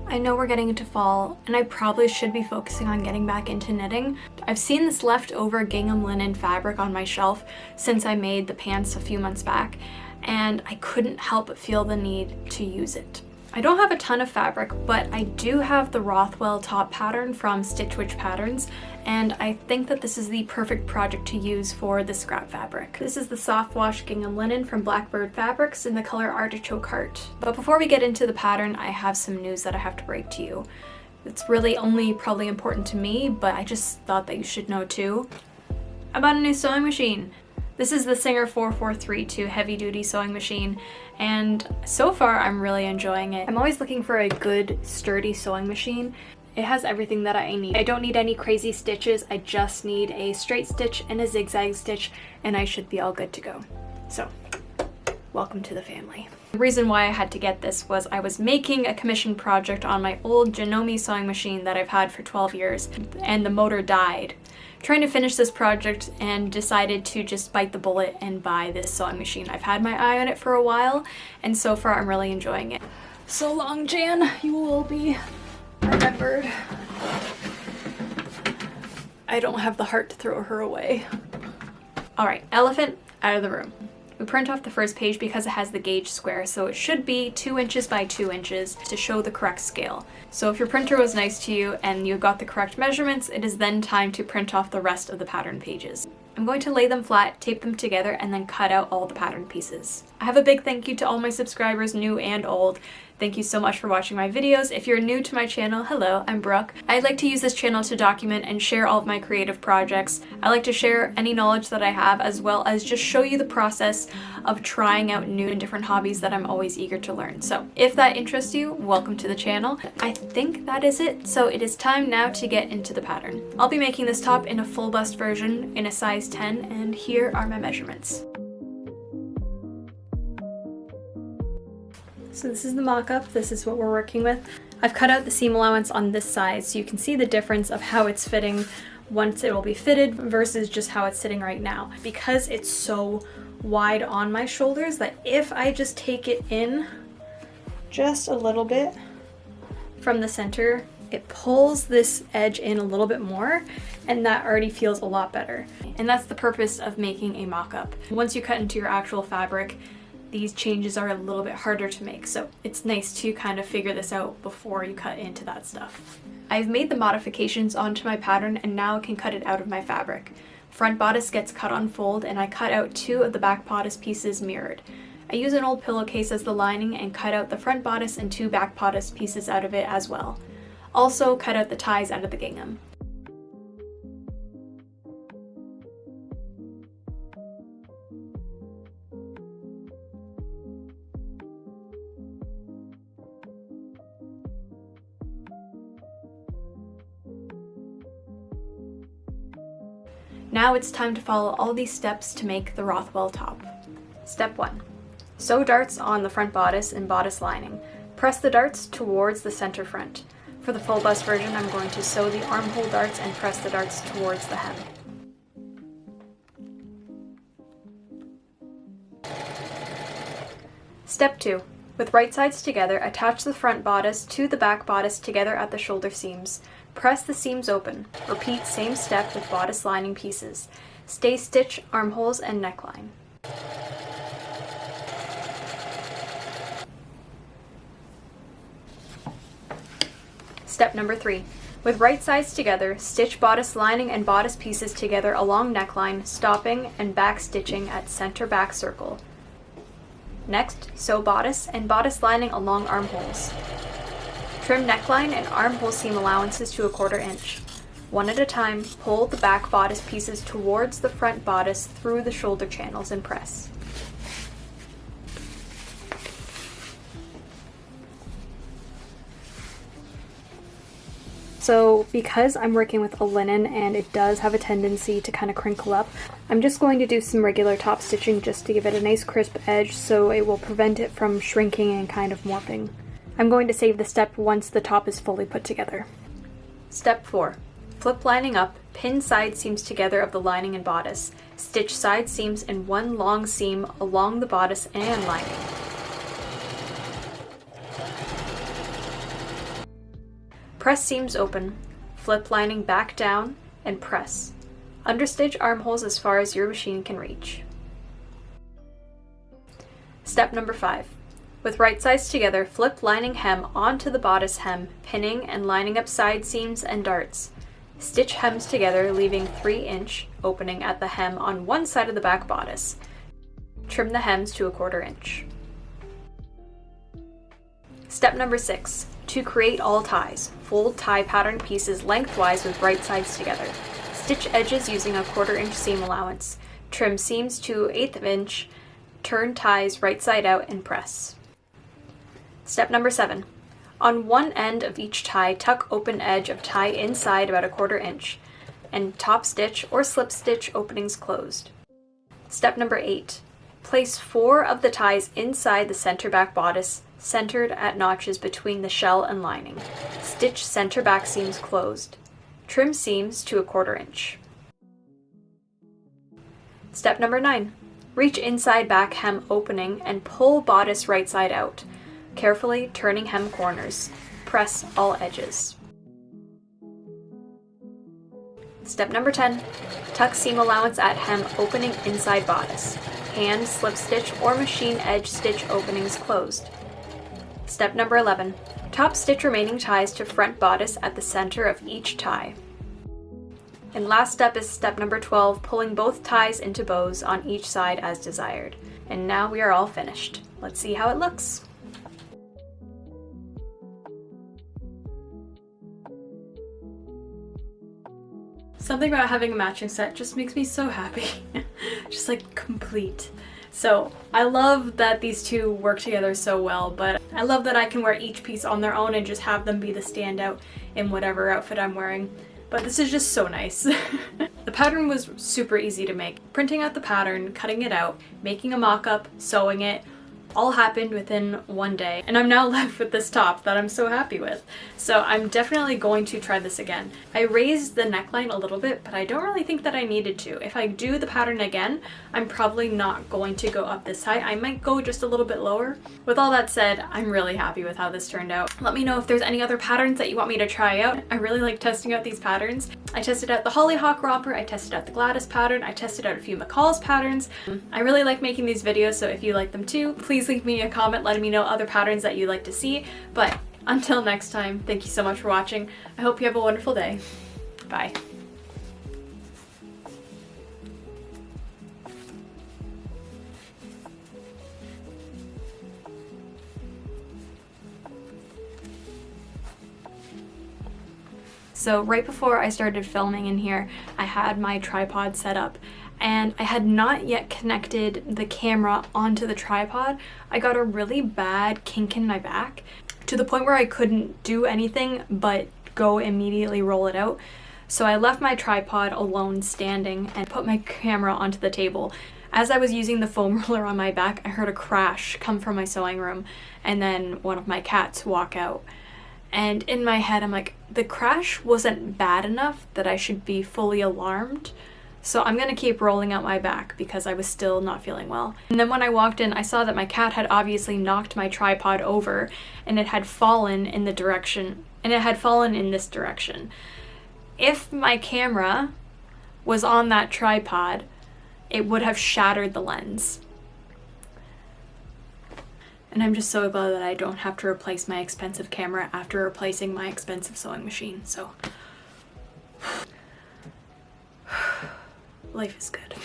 I know we're getting into fall, and I probably should be focusing on getting back into knitting. I've seen this leftover gingham linen fabric on my shelf since I made the pants a few months back, and I couldn't help but feel the need to use it. I don't have a ton of fabric, but I do have the Rothwell top pattern from Stitch Witch Patterns, and I think that this is the perfect project to use for the scrap fabric. This is the soft wash gingham linen from Blackbird Fabrics in the color Artichoke Heart. But before we get into the pattern, I have some news that I have to break to you. It's really only probably important to me, but I just thought that you should know too. I bought a new sewing machine. This is the Singer 4432 heavy duty sewing machine, and so far I'm really enjoying it. I'm always looking for a good, sturdy sewing machine. It has everything that I need. I don't need any crazy stitches, I just need a straight stitch and a zigzag stitch, and I should be all good to go. So, welcome to the family. The reason why I had to get this was I was making a commission project on my old Janome sewing machine that I've had for 12 years, and the motor died. Trying to finish this project and decided to just bite the bullet and buy this sewing machine. I've had my eye on it for a while, and so far I'm really enjoying it. So long, Jan, you will be remembered. I don't have the heart to throw her away. Alright, elephant out of the room. We print off the first page because it has the gauge square, so it should be 2 inches by 2 inches to show the correct scale. So if your printer was nice to you and you got the correct measurements, it is then time to print off the rest of the pattern pages. I'm going to lay them flat, tape them together, and then cut out all the pattern pieces. I have a big thank you to all my subscribers, new and old. Thank you so much for watching my videos. If you're new to my channel, hello, I'm Brooke. I like to use this channel to document and share all of my creative projects. I like to share any knowledge that I have, as well as just show you the process of trying out new and different hobbies that I'm always eager to learn. So if that interests you, welcome to the channel. I think that is it, so it is time now to get into the pattern. I'll be making this top in a full bust version in a size 10, and here are my measurements. So this is the mock-up, this is what we're working with. I've cut out the seam allowance on this side so you can see the difference of how it's fitting once it will be fitted versus just how it's sitting right now. Because it's so wide on my shoulders that if I just take it in just a little bit from the center, it pulls this edge in a little bit more, and that already feels a lot better. And that's the purpose of making a mock-up. Once you cut into your actual fabric, these changes are a little bit harder to make, so it's nice to kind of figure this out before you cut into that stuff. I've made the modifications onto my pattern and now can cut it out of my fabric. Front bodice gets cut on fold, and I cut out 2 of the back bodice pieces mirrored. I use an old pillowcase as the lining and cut out the front bodice and 2 back bodice pieces out of it as well. Also cut out the ties out of the gingham. Now it's time to follow all these steps to make the Rothwell top. Step 1. Sew darts on the front bodice and bodice lining. Press the darts towards the center front. For the full bust version, I'm going to sew the armhole darts and press the darts towards the hem. Step 2. With right sides together, attach the front bodice to the back bodice together at the shoulder seams. Press the seams open. Repeat same step with bodice lining pieces. Stay stitch armholes and neckline. Step number 3. With right sides together, stitch bodice lining and bodice pieces together along neckline, stopping and back stitching at center back circle. Next, sew bodice and bodice lining along armholes. Trim neckline and armhole seam allowances to 1/4 inch. One at a time, pull the back bodice pieces towards the front bodice through the shoulder channels and press. So because I'm working with a linen and it does have a tendency to kind of crinkle up, I'm just going to do some regular top stitching just to give it a nice crisp edge so it will prevent it from shrinking and kind of morphing. I'm going to save the step once the top is fully put together. Step 4. Flip lining up, pin side seams together of the lining and bodice. Stitch side seams in one long seam along the bodice and lining. Press seams open, flip lining back down, and press. Understitch armholes as far as your machine can reach. Step number 5. With right sides together, flip lining hem onto the bodice hem, pinning and lining up side seams and darts. Stitch hems together, leaving 3-inch opening at the hem on one side of the back bodice. Trim the hems to 1/4 inch. Step number 6. To create all ties, fold tie pattern pieces lengthwise with right sides together. Stitch edges using a 1/4 inch seam allowance. Trim seams to 1/8 inch. Turn ties right side out and press. Step number 7. On one end of each tie, tuck open edge of tie inside about 1/4 inch, and top stitch or slip stitch openings closed. Step number 8. Place 4 of the ties inside the center back bodice, centered at notches between the shell and lining. Stitch center back seams closed. Trim seams to 1/4 inch. Step number 9. Reach inside back hem opening and pull bodice right side out, carefully turning hem corners. Press all edges. Step number 10. Tuck seam allowance at hem opening inside bodice. Hand slip stitch or machine edge stitch openings closed. Step number 11. Top stitch remaining ties to front bodice at the center of each tie. And last step is step number 12, pulling both ties into bows on each side as desired. And now we are all finished. Let's see how it looks. Something about having a matching set just makes me so happy. Just like complete. So I love that these two work together so well, but I love that I can wear each piece on their own and just have them be the standout in whatever outfit I'm wearing. But this is just so nice. The pattern was super easy to make. Printing out the pattern, cutting it out, making a mock-up, sewing it, all happened within one day. And I'm now left with this top that I'm so happy with. So I'm definitely going to try this again. I raised the neckline a little bit, but I don't really think that I needed to. If I do the pattern again, I'm probably not going to go up this high. I might go just a little bit lower. With all that said, I'm really happy with how this turned out. Let me know if there's any other patterns that you want me to try out. I really like testing out these patterns. I tested out the Hollyhock romper, I tested out the Gladys pattern, I tested out a few McCall's patterns. I really like making these videos, so if you like them too, please leave me a comment letting me know other patterns that you'd like to see. But until next time, thank you so much for watching. I hope you have a wonderful day. Bye. So right before I started filming in here, I had my tripod set up and I had not yet connected the camera onto the tripod. I got a really bad kink in my back to the point where I couldn't do anything but go immediately roll it out. So I left my tripod alone standing and put my camera onto the table. As I was using the foam roller on my back, I heard a crash come from my sewing room and then one of my cats walk out. And in my head, I'm like, the crash wasn't bad enough that I should be fully alarmed. So I'm gonna keep rolling out my back because I was still not feeling well. And then when I walked in, I saw that my cat had obviously knocked my tripod over and it had fallen in the direction, and it had fallen in this direction. If my camera was on that tripod, it would have shattered the lens. And I'm just so glad that I don't have to replace my expensive camera after replacing my expensive sewing machine, so life is good.